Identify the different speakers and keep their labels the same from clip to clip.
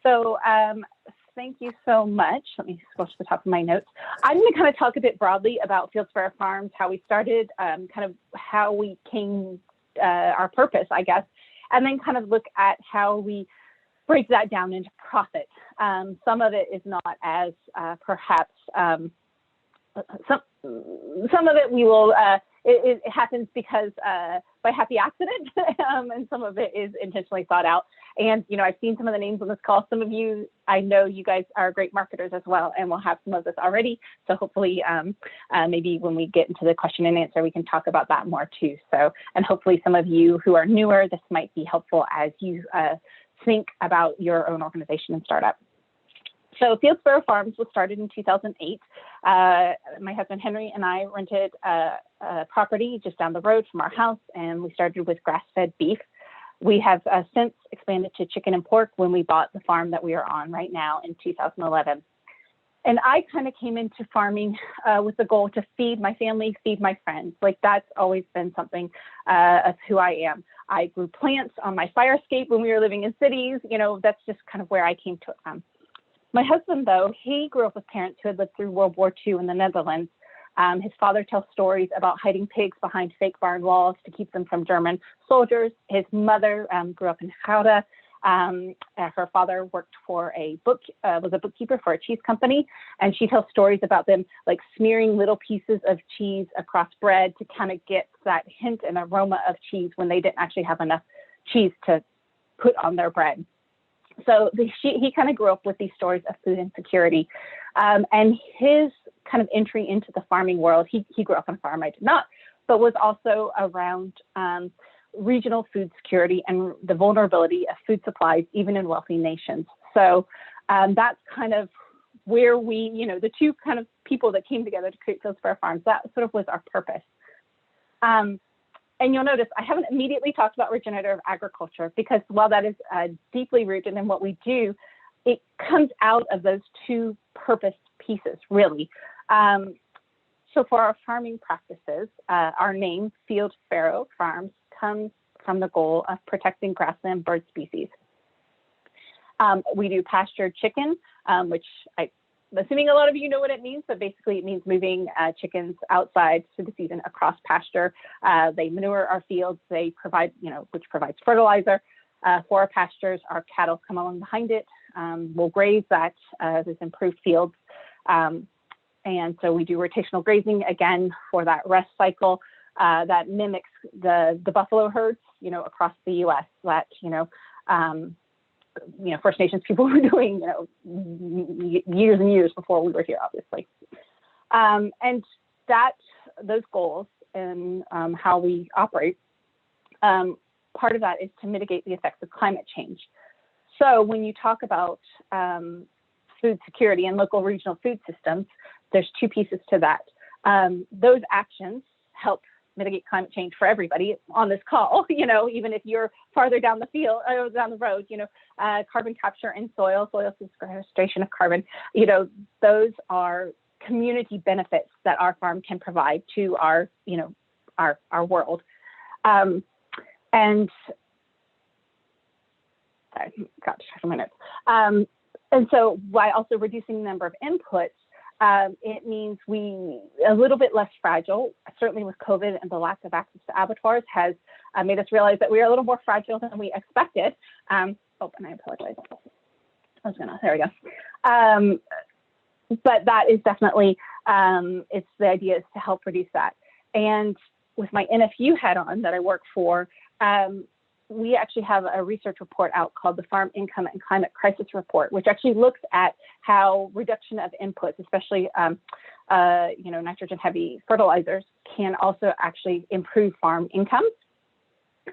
Speaker 1: So thank you so much. Let me scroll to the top of my notes. I'm going to kind of talk a bit broadly about Fields Fair Farms, how we started, kind of how we came, our purpose, I guess, and then kind of look at how we break that down into profit. Some of it is not as perhaps, some of it we will, it happens because by happy accident, and some of it is intentionally thought out. And, you know, I've seen some of the names on this call. Some of you, I know you guys are great marketers as well, and we'll have some of this already. So hopefully, maybe when we get into the question and answer, we can talk about that more too. So, and hopefully some of you who are newer, this might be helpful as you think about your own organization and startup. So Fields Fair Farms was started in 2008. My husband Henry and I rented a property just down the road from our house, and we started with grass-fed beef. We have since expanded to chicken and pork when we bought the farm that we are on right now in 2011. And I kind of came into farming with the goal to feed my family, feed my friends. Like, that's always been something of who I am. I grew plants on my fire escape when we were living in cities. You know, that's just kind of where I came to it from. My husband, though, he grew up with parents who had lived through World War II in the Netherlands. His father tells stories about hiding pigs behind fake barn walls to keep them from German soldiers. His mother grew up in Gouda. Her father worked for was a bookkeeper for a cheese company, and she tells stories about them like smearing little pieces of cheese across bread to kind of get that hint and aroma of cheese when they didn't actually have enough cheese to put on their bread. So he kind of grew up with these stories of food insecurity, and his kind of entry into the farming world, he grew up on a farm, I did not, but was also around regional food security and the vulnerability of food supplies, even in wealthy nations. So that's kind of where we, you know, the two kind of people that came together to create Fields Fair Farms, that sort of was our purpose. And you'll notice I haven't immediately talked about regenerative agriculture because while that is deeply rooted in what we do, it comes out of those two purpose pieces, really. So for our farming practices, our name, Fields Fair Farms, comes from the goal of protecting grassland bird species. We do pastured chicken, which I'm assuming a lot of you know what it means, but basically it means moving chickens outside to the season across pasture. They manure our fields, they provide, you know, which provides fertilizer for our pastures. Our cattle come along behind it. We'll graze that, there's improved fields. And so we do rotational grazing again for that rest cycle that mimics the buffalo herds, you know, across the U.S. that, First Nations people were doing, years and years before we were here, obviously. And those goals and how we operate, part of that is to mitigate the effects of climate change. So when you talk about food security and local regional food systems, there's two pieces to that. Those actions help mitigate climate change for everybody on this call, even if you're farther down the field or down the road, carbon capture in soil sequestration of carbon, those are community benefits that our farm can provide to our world. And I got distracted from my notes. And so by also reducing the number of inputs, it means we a little bit less fragile. Certainly with COVID and the lack of access to abattoirs has made us realize that we are a little more fragile than we expected. And I apologize. There we go. But that is definitely, it's the idea is to help reduce that. And with my NFU hat on that I work for, we actually have a research report out called the Farm Income and Climate Crisis Report, which actually looks at how reduction of inputs, especially nitrogen-heavy fertilizers, can also actually improve farm income.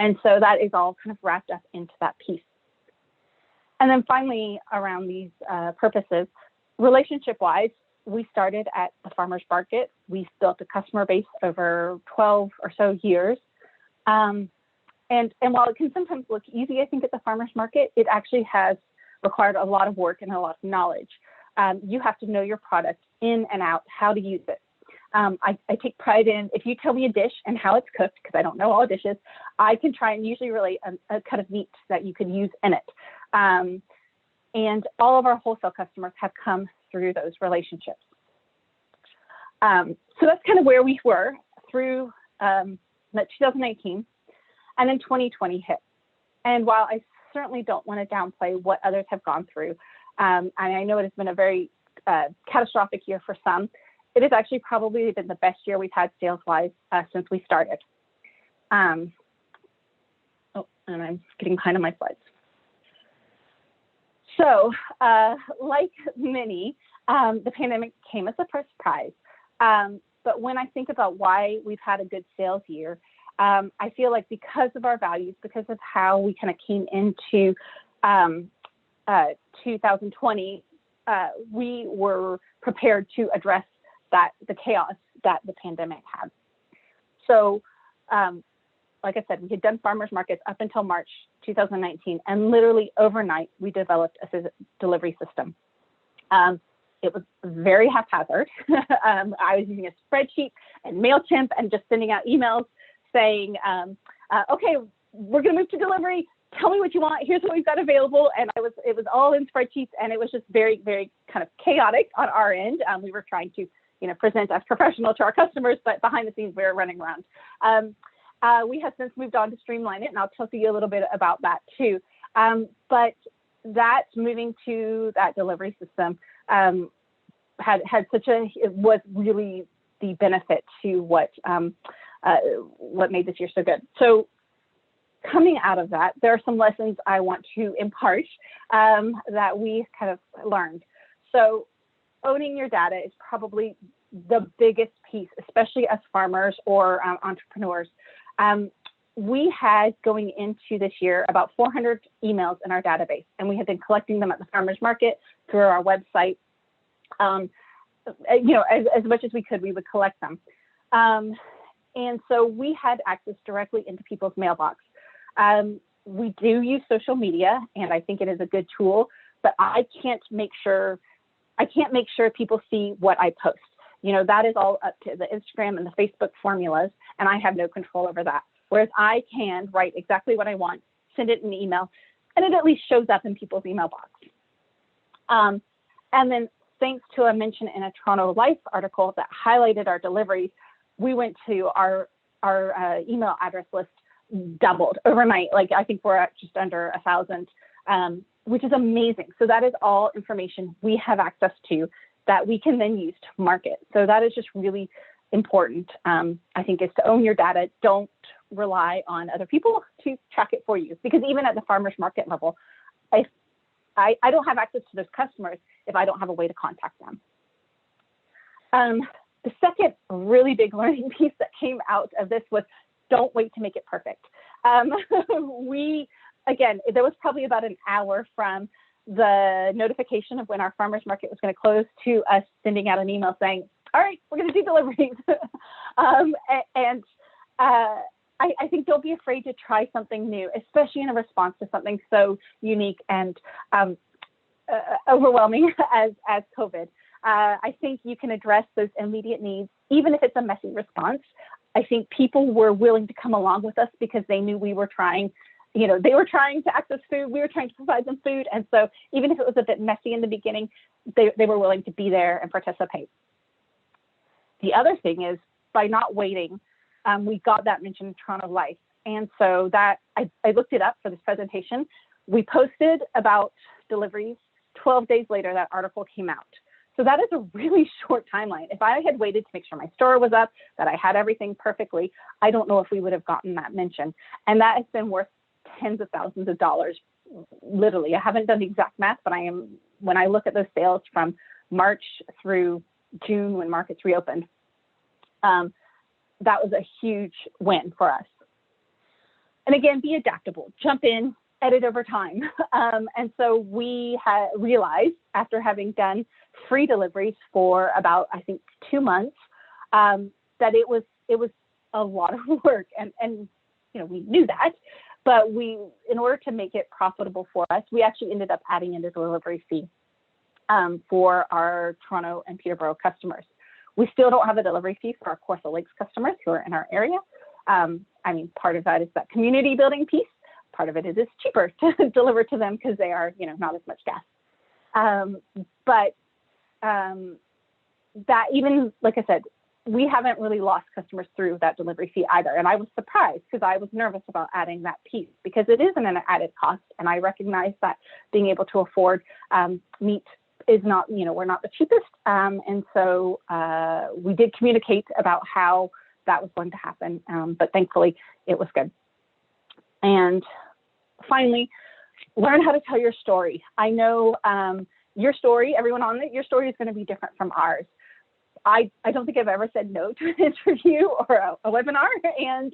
Speaker 1: And so that is all kind of wrapped up into that piece. And then finally, around these purposes, relationship-wise, we started at the farmers market. We've built a customer base over 12 or so years. And while it can sometimes look easy, I think, at the farmer's market, it actually has required a lot of work and a lot of knowledge. You have to know your product in and out, how to use it. I take pride in, if you tell me a dish and how it's cooked, because I don't know all dishes, I can try and usually relate a cut of meat that you could use in it. And all of our wholesale customers have come through those relationships. So that's kind of where we were through 2019, and then 2020 hit. And while I certainly don't want to downplay what others have gone through, and I know it has been a very catastrophic year for some, it has actually probably been the best year we've had sales-wise since we started. And I'm getting behind on my slides. So like many, the pandemic came as a surprise. But when I think about why we've had a good sales year, I feel like because of our values, because of how we kind of came into 2020, we were prepared to address the chaos that the pandemic had. So, like I said, we had done farmers markets up until March 2019, and literally overnight, we developed a delivery system. It was very haphazard. I was using a spreadsheet and MailChimp and just sending out emails saying, okay, we're going to move to delivery. Tell me what you want. Here's what we've got available. And it was all in spreadsheets, and it was just very, very kind of chaotic on our end. We were trying to, present as professional to our customers, but behind the scenes, we were running around. We have since moved on to streamline it, and I'll tell you a little bit about that too. But that moving to that delivery system was really the benefit to what made this year so good. So coming out of that, there are some lessons I want to impart that we kind of learned. So owning your data is probably the biggest piece, especially as farmers or entrepreneurs. We had, going into this year, about 400 emails in our database, and we had been collecting them at the farmers market, through our website. As much as we could, we would collect them. And so we had access directly into people's mailbox. We do use social media, and I think it is a good tool, but I can't make sure people see what I post. That is all up to the Instagram and the Facebook formulas, and I have no control over that. Whereas I can write exactly what I want, send it in an email, and it at least shows up in people's email box. And then thanks to a mention in a Toronto Life article that highlighted our deliveries, we went to our email address list doubled overnight. Like, I think we're at just under 1,000, which is amazing. So that is all information we have access to that we can then use to market. So that is just really important, I think, is to own your data. Don't rely on other people to track it for you, because even at the farmers market level, I don't have access to those customers if I don't have a way to contact them. The second really big learning piece that came out of this was, don't wait to make it perfect. There was probably about an hour from the notification of when our farmers market was going to close to us sending out an email saying, all right, we're going to do deliveries. I think don't be afraid to try something new, especially in a response to something so unique and overwhelming as COVID. I think you can address those immediate needs, even if it's a messy response. I think people were willing to come along with us because they knew we were trying. They were trying to access food. We were trying to provide them food. And so even if it was a bit messy in the beginning, they were willing to be there and participate. The other thing is, by not waiting, we got that mentioned in Toronto Life. And so that I looked it up for this presentation. We posted about deliveries. 12 days later, that article came out. So that is a really short timeline. If I had waited to make sure my store was up, that I had everything perfectly, I don't know if we would have gotten that mention. And that has been worth tens of thousands of dollars, literally. I haven't done the exact math, but when I look at those sales from March through June when markets reopened, that was a huge win for us. And again, be adaptable, jump in, edit over time. And so we realized, after having done free deliveries for about, I think, 2 months, that it was a lot of work. And we knew that, but in order to make it profitable for us, we actually ended up adding in a delivery fee for our Toronto and Peterborough customers. We still don't have a delivery fee for our Corso Lakes customers who are in our area. Part of that is that community building piece. Part of it is it's cheaper to deliver to them because they are, not as much gas. But that even, like I said, we haven't really lost customers through that delivery fee either. And I was surprised because I was nervous about adding that piece because it isn't an added cost. And I recognize that being able to afford meat is not, we're not the cheapest. And so we did communicate about how that was going to happen. But thankfully it was good. And finally, learn how to tell your story. I know your story, everyone on it, your story is going to be different from ours. I don't think I've ever said no to an interview or a webinar. And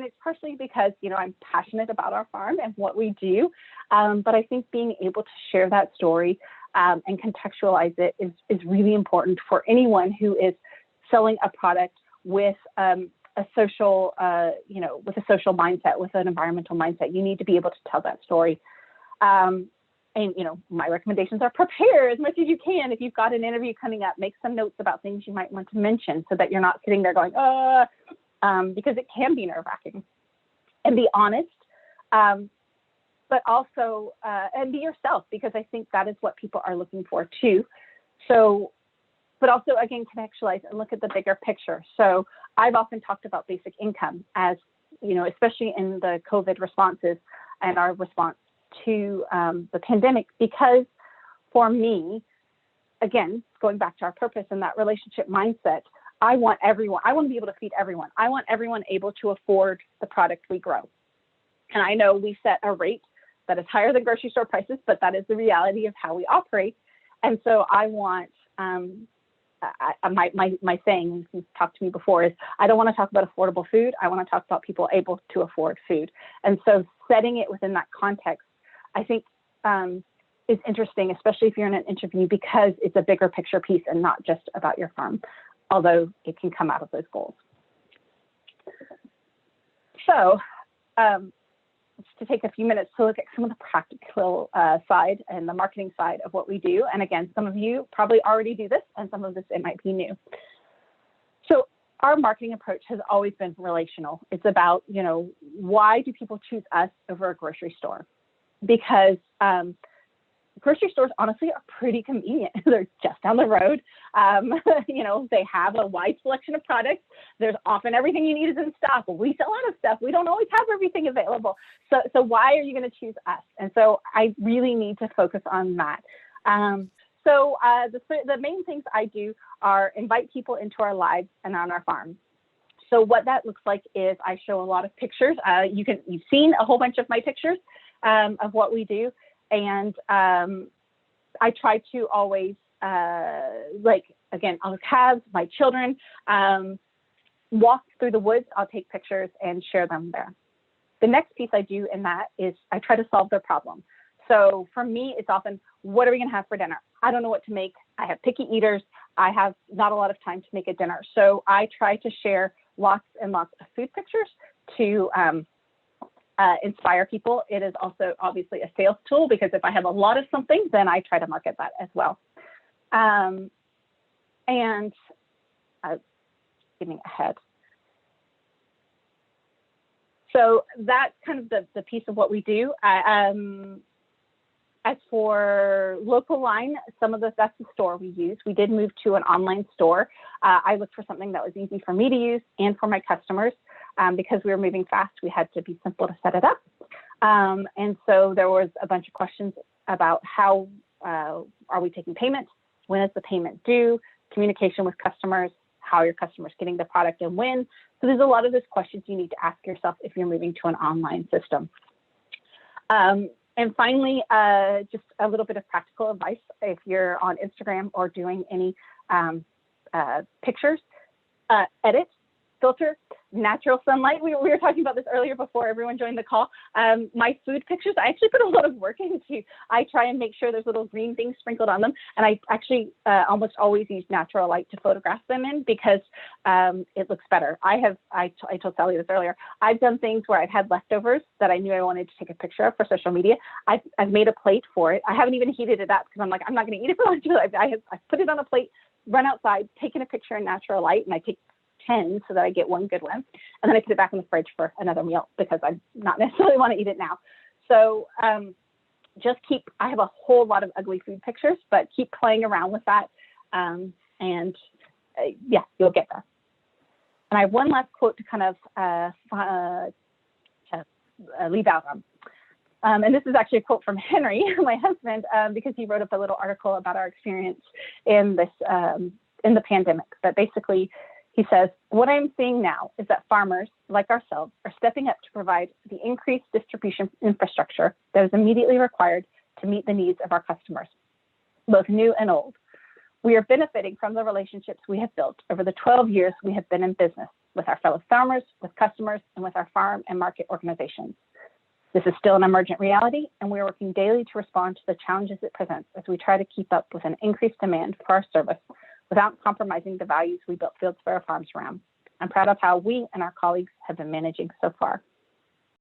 Speaker 1: it's partially because, I'm passionate about our farm and what we do. But I think being able to share that story and contextualize it is really important for anyone who is selling a product with a social, with a social mindset, with an environmental mindset. You need to be able to tell that story. And, my recommendations are prepare as much as you can. If you've got an interview coming up, make some notes about things you might want to mention so that you're not sitting there going, because it can be nerve-wracking. And be honest, but also, and be yourself, because I think that is what people are looking for too. So, but also, again, contextualize and look at the bigger picture. So I've often talked about basic income as, especially in the COVID responses and our response to the pandemic, because for me, again, going back to our purpose and that relationship mindset, I want to be able to feed everyone. I want everyone able to afford the product we grow. And I know we set a rate that is higher than grocery store prices, but that is the reality of how we operate. And so I want, my saying, you've talked to me before, is I don't want to talk about affordable food. I want to talk about people able to afford food. And so setting it within that context, I think is interesting, especially if you're in an interview, because it's a bigger picture piece and not just about your farm, although it can come out of those goals. So just to take a few minutes to look at some of the practical side and the marketing side of what we do. And again, some of you probably already do this, and some of this, it might be new. So our marketing approach has always been relational. It's about, why do people choose us over a grocery store? Because grocery stores, honestly, are pretty convenient. They're just down the road. They have a wide selection of products. There's often everything you need is in stock. We sell out of stuff. We don't always have everything available. So why are you going to choose us? And so I really need to focus on that. So the main things I do are invite people into our lives and on our farm. So what that looks like is I show a lot of pictures. You've seen a whole bunch of my pictures of what we do. And I try to always, again, I'll have my children walk through the woods. I'll take pictures and share them there. The next piece I do in that is I try to solve their problem. So for me, it's often, what are we going to have for dinner? I don't know what to make. I have picky eaters. I have not a lot of time to make a dinner. So I try to share lots and lots of food pictures to inspire people. It is also obviously a sales tool, because if I have a lot of something, then I try to market that as well. Skipping ahead. So that's kind of the piece of what we do. As for local line, that's the store we use. We did move to an online store. I looked for something that was easy for me to use and for my customers. Because we were moving fast, we had to be simple to set it up. And so there was a bunch of questions about how are we taking payment? When is the payment due? Communication with customers, how are your customers getting the product and when? So there's a lot of those questions you need to ask yourself if you're moving to an online system. And finally, just a little bit of practical advice if you're on Instagram or doing any pictures, edit, filter, natural sunlight. We were talking about this earlier before everyone joined the call. My food pictures, I actually put a lot of work into. I try and make sure there's little green things sprinkled on them. And I actually almost always use natural light to photograph them in, because it looks better. I told Sally this earlier. I've done things where I've had leftovers that I knew I wanted to take a picture of for social media. I've made a plate for it. I haven't even heated it up because I'm like, I'm not going to eat it for lunch. I put it on a plate, run outside, taken a picture in natural light, and I take 10 so that I get one good one. And then I put it back in the fridge for another meal because I not necessarily want to eat it now. So I have a whole lot of ugly food pictures, but keep playing around with that. Yeah, you'll get there. And I have one last quote to kind of leave out on. And this is actually a quote from Henry, my husband, because he wrote up a little article about our experience in this in the pandemic. But basically, he says, what I'm seeing now is that farmers like ourselves are stepping up to provide the increased distribution infrastructure that is immediately required to meet the needs of our customers, both new and old. We are benefiting from the relationships we have built over the 12 years we have been in business with our fellow farmers, with customers, and with our farm and market organizations. This is still an emergent reality, and we are working daily to respond to the challenges it presents as we try to keep up with an increased demand for our service without compromising the values we built Fields for our farms around. I'm proud of how we and our colleagues have been managing so far.